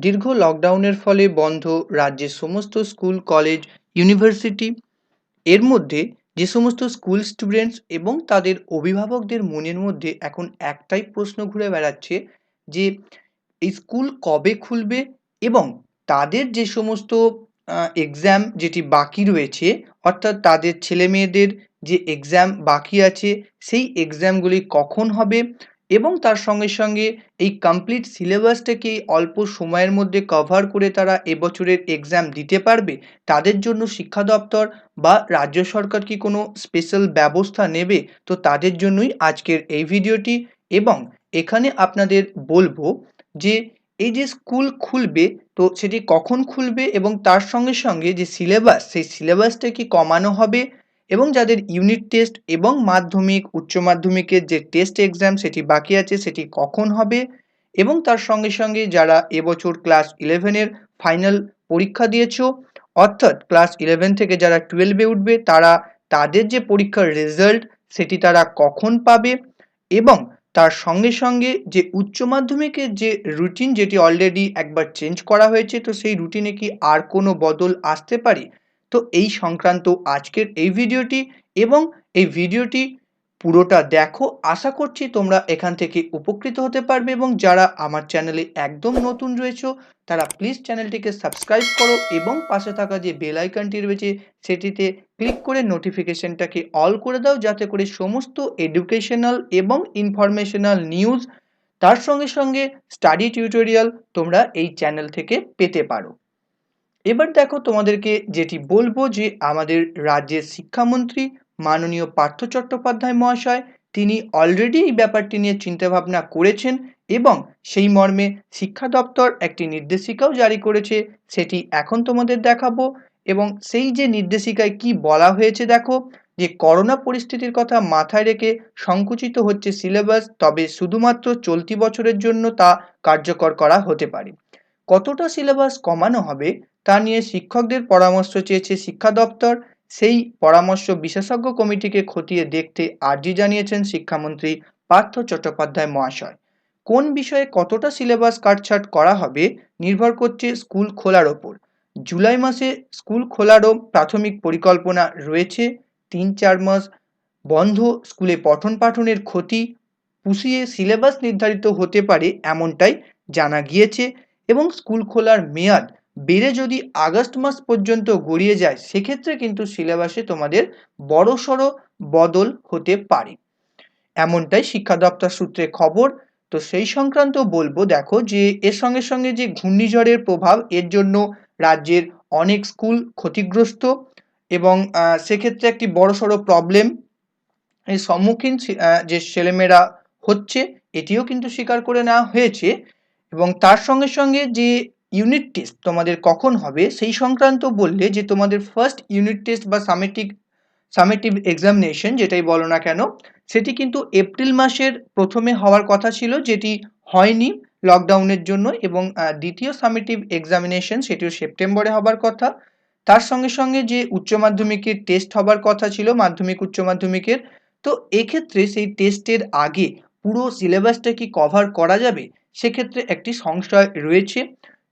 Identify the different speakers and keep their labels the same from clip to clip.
Speaker 1: দীর্ঘ লকডাউনের ফলে বন্ধ রাজ্যের সমস্ত স্কুল, কলেজ, ইউনিভার্সিটি। এর মধ্যে যে সমস্ত স্কুল স্টুডেন্টস এবং তাদের অভিভাবকদের মনের মধ্যে এখন একটাই প্রশ্ন ঘুরে বেড়াচ্ছে যে এই স্কুল কবে খুলবে এবং তাদের যে সমস্ত এক্সাম যেটি বাকি রয়েছে, অর্থাৎ তাদের ছেলেমেয়েদের যে এক্সাম বাকি আছে সেই এক্সামগুলি কখন হবে এবং তার সঙ্গে সঙ্গে এই কমপ্লিট সিলেবাসটাকে অল্প সময়ের মধ্যে কভার করে তারা এবছরের এক্সাম দিতে পারবে। তাদের জন্য শিক্ষা দপ্তর বা রাজ্য সরকার কি কোনো স্পেশাল ব্যবস্থা নেবে? তো তাদের জন্যই আজকের এই ভিডিওটি। এবং এখানে আপনাদের বলবো যে এই যে স্কুল খুলবে, তো সেটি কখন খুলবে এবং তার সঙ্গে সঙ্গে যে সিলেবাস, সেই সিলেবাসটা কি কমানো হবে এবং যাদের ইউনিট টেস্ট এবং মাধ্যমিক, উচ্চ মাধ্যমিকের যে টেস্ট এক্সাম সেটি বাকি আছে সেটি কখন হবে এবং তার সঙ্গে সঙ্গে যারা এবছর ক্লাস 11-এর ফাইনাল পরীক্ষা দিয়েছো, অর্থাৎ ক্লাস 11 থেকে যারা 12-এ উঠবে তারা তাদের যে পরীক্ষার রেজাল্ট সেটি তারা কখন পাবে এবং তার সঙ্গে সঙ্গে যে উচ্চ মাধ্যমিকের যে রুটিন যেটি অলরেডি একবার চেঞ্জ করা হয়েছে, তো সেই রুটিনে কি আর কোনো বদল আসতে পারে? তো এই সংক্রান্ত আজকের এই ভিডিওটি এবং এই ভিডিওটি পুরোটা দেখো। আশা করছি তোমরা এখান থেকে উপকৃত হতে পারবে এবং যারা আমার চ্যানেলে একদম নতুন রয়েছো তারা প্লিজ চ্যানেলটিকে সাবস্ক্রাইব করো এবং পাশে থাকা যে বেল আইকনটি রয়েছে সেটিতে ক্লিক করে নোটিফিকেশনটাকে অল করে দাও, যাতে করে সমস্ত এডুকেশনাল এবং ইনফরমেশনাল নিউজ তার সঙ্গে সঙ্গে স্টাডি টিউটোরিয়াল তোমরা এই চ্যানেল থেকে পেতে পারো। এবার দেখো, তোমাদেরকে যেটি বলবো যে আমাদের রাজ্যের শিক্ষামন্ত্রী মাননীয় পার্থ চট্টোপাধ্যায় মহাশয় তিনি অলরেডি এই ব্যাপারটি নিয়ে চিন্তাভাবনা করেছেন এবং সেই মর্মে শিক্ষা দপ্তর একটি নির্দেশিকাও জারি করেছে, সেটি এখন তোমাদের দেখাবো। এবং সেই যে নির্দেশিকায় কি বলা হয়েছে দেখো, যে করোনা পরিস্থিতির কথা মাথায় রেখে সংকুচিত হচ্ছে সিলেবাস, তবে শুধুমাত্র চলতি বছরের জন্য তা কার্যকর করা হতে পারে। কতটা সিলেবাস কমানো হবে তা নিয়ে শিক্ষকদের পরামর্শ চেয়েছে শিক্ষা দপ্তর। সেই পরামর্শ বিশেষজ্ঞ কমিটিকে খতিয়ে দেখতে আর্জি জানিয়েছেন শিক্ষামন্ত্রী পার্থ চট্টোপাধ্যায় মহাশয়। কোন বিষয়ে কতটা সিলেবাস কাটছাট করা হবে নির্ভর করছে স্কুল খোলার ওপর। জুলাই মাসে স্কুল খোলারও প্রাথমিক পরিকল্পনা রয়েছে। 3-4 মাস বন্ধ স্কুলে পঠন পাঠনের ক্ষতি পুষিয়ে সিলেবাস নির্ধারিত হতে পারে এমনটাই জানা গিয়েছে এবং স্কুল খোলার মেয়াদ বেড়ে যদি আগস্ট মাস পর্যন্ত গড়িয়ে যায় সেক্ষেত্রে কিন্তু সিলেবাসে তোমাদের বড়সড় বদল হতে পারে, এমনটাই শিক্ষা দপ্তর সূত্রে খবর। তো সেই সংক্রান্ত বলবো দেখো যে এর সঙ্গে সঙ্গে যে ঘূর্ণিঝড়ের প্রভাব, এর জন্য রাজ্যের অনেক স্কুল ক্ষতিগ্রস্ত এবং সেক্ষেত্রে একটি বড়সড় প্রবলেম এর সম্মুখীন যে ছেলেমেয়েরা হচ্ছে এটিও কিন্তু স্বীকার করে নেওয়া হয়েছে। এবং তার সঙ্গে সঙ্গে যে ইউনিট টেস্ট তোমাদের কখন হবে সেই সংক্রান্ত বললে যে তোমাদের ফার্স্ট ইউনিট টেস্ট বা সামেটিভ এক্সামিনেশন যেটাই বলো না কেন, সেটি কিন্তু এপ্রিল মাসের প্রথমে হওয়ার কথা ছিল, যেটি হয়নি লকডাউনের জন্য, এবং দ্বিতীয় সামেটিভ এক্সামিনেশন সেটিও সেপ্টেম্বরে হবার কথা। তার সঙ্গে সঙ্গে যে উচ্চ মাধ্যমিকের টেস্ট হবার কথা ছিল, মাধ্যমিক উচ্চ মাধ্যমিকের, তো এক্ষেত্রে সেই টেস্টের আগে পুরো সিলেবাসটা কি কভার করা যাবে সেক্ষেত্রে একটি সংশয় রয়েছে।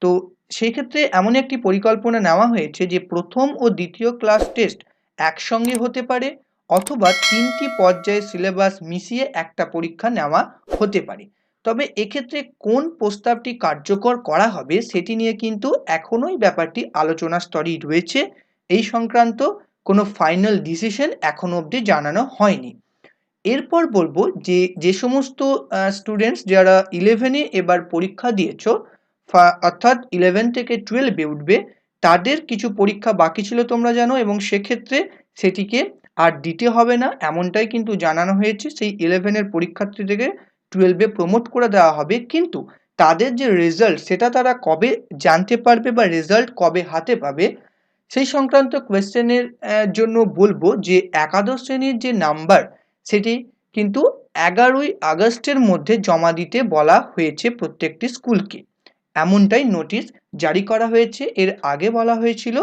Speaker 1: তো সেই ক্ষেত্রে এমন একটি পরিকল্পনা নেওয়া হয়েছে যে প্রথম ও দ্বিতীয় ক্লাস টেস্ট একসঙ্গে হতে পারে অথবা 3টি পর্যায়ে সিলেবাস মিশিয়ে একটা পরীক্ষা নেওয়া হতে পারে। তবে এক্ষেত্রে কোন প্রস্তাবটি কার্যকর করা হবে সেটি নিয়ে কিন্তু এখনোই ব্যাপারটি আলোচনা স্তরেই রয়েছে। এই সংক্রান্ত কোনো ফাইনাল ডিসিশন এখনো অবধি জানানো হয়নি। এরপর বলবো যে যে সমস্ত স্টুডেন্টস যারা 11-এ এবার পরীক্ষা দিয়েছো, অর্থাৎ 11 থেকে 12-এ উঠবে, তাদের কিছু পরীক্ষা বাকি ছিল তোমরা জানো, এবং সেক্ষেত্রে সেটিকে আর দিতে হবে না এমনটাই কিন্তু জানানো হয়েছে। সেই 11-এর পরীক্ষার্থীদেরকে 12-এ প্রমোট করে দেওয়া হবে, কিন্তু তাদের যে রেজাল্ট সেটা তারা কবে জানতে পারবে বা রেজাল্ট কবে হাতে পাবে সেই সংক্রান্ত কোয়েশ্চেনের জন্য বলবো যে একাদশ শ্রেণীর যে নাম্বার সেটি কিন্তু 11ই আগস্টের মধ্যে জমা দিতে বলা হয়েছে প্রত্যেকটি স্কুলকে, এমনটাই নোটিশ জারি করা হয়েছে। এর আগে বলা হয়েছিল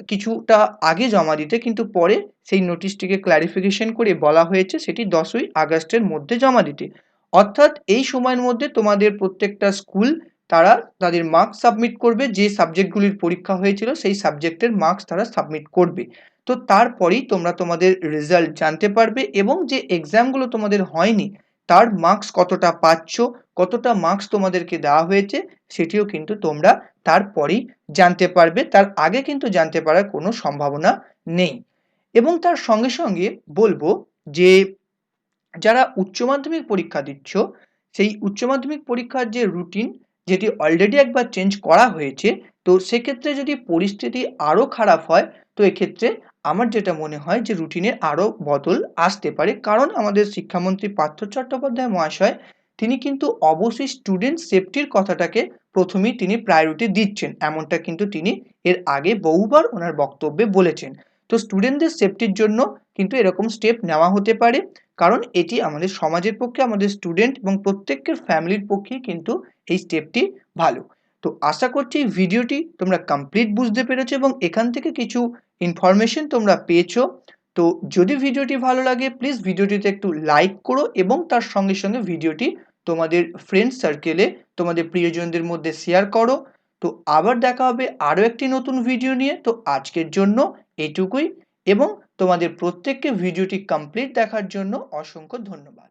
Speaker 1: কিছুটা আগে জমা দিতে, কিন্তু পরে সেই নোটিশটিকে ক্ল্যারিফিকেশন করে বলা হয়েছে সেটি 10ই আগস্টের মধ্যে জমা দিতে। অর্থাৎ এই সময়ের মধ্যে তোমাদের প্রত্যেকটা স্কুল তারা তাদের মার্কস সাবমিট করবে, যে সাবজেক্টগুলির পরীক্ষা হয়েছিল সেই সাবজেক্টের মার্কস তারা সাবমিট করবে। তো তারপরেই তোমরা তোমাদের রেজাল্ট জানতে পারবে এবং যে এক্সামগুলো তোমাদের হয়নি তার মার্কস কতটা পাচ্ছ, কতটা মার্কস তোমাদেরকে দেওয়া হয়েছে সেটিও কিন্তু তোমরা তারপরেই জানতে পারবে। তার আগে কিন্তু জানতে পারার কোনো সম্ভাবনা নেই। এবং তার সঙ্গে সঙ্গে বলবো যে যারা উচ্চ মাধ্যমিক পরীক্ষা দিচ্ছ, সেই উচ্চ মাধ্যমিক পরীক্ষার যে রুটিন, যেটি অলরেডি একবার চেঞ্জ করা হয়েছে, তো সেক্ষেত্রে যদি পরিস্থিতি আরও খারাপ হয়, তো এক্ষেত্রে আমার যেটা মনে হয় যে রুটিনে আরও বদল আসতে পারে। কারণ আমাদের শিক্ষামন্ত্রী পার্থ চট্টোপাধ্যায় মহাশয় তিনি কিন্তু অবশ্যই স্টুডেন্ট সেফটির কথাটাকে প্রথমেই তিনি প্রায়োরিটি দিচ্ছেন। এমনটা কিন্তু তিনি এর আগে বহুবার ওনার বক্তব্যে বলেছেন। তো স্টুডেন্টদের সেফটির জন্য কিন্তু এরকম স্টেপ নেওয়া হতে পারে, কারণ এটি আমাদের সমাজের পক্ষে, আমাদের স্টুডেন্ট এবং প্রত্যেকের ফ্যামিলির পক্ষেই কিন্তু এই স্টেপটি ভালো। তো আশা করছি এই ভিডিওটি তোমরা কমপ্লিট বুঝতে পেরেছো এবং এখান থেকে কিছু ইনফরমেশন তোমরা পেয়েছো। তো যদি ভিডিওটি ভালো লাগে প্লিজ ভিডিওটিতে একটু লাইক করো এবং তার সঙ্গে সঙ্গে ভিডিওটি তোমাদের ফ্রেন্ড সার্কেলে, তোমাদের প্রিয়জনদের মধ্যে শেয়ার করো। তো আবার দেখা হবে আরও একটি নতুন ভিডিও নিয়ে। তো আজকের জন্য এটুকুই এবং তোমাদের প্রত্যেককে ভিডিওটি কমপ্লিট দেখার জন্য অসংখ্য ধন্যবাদ।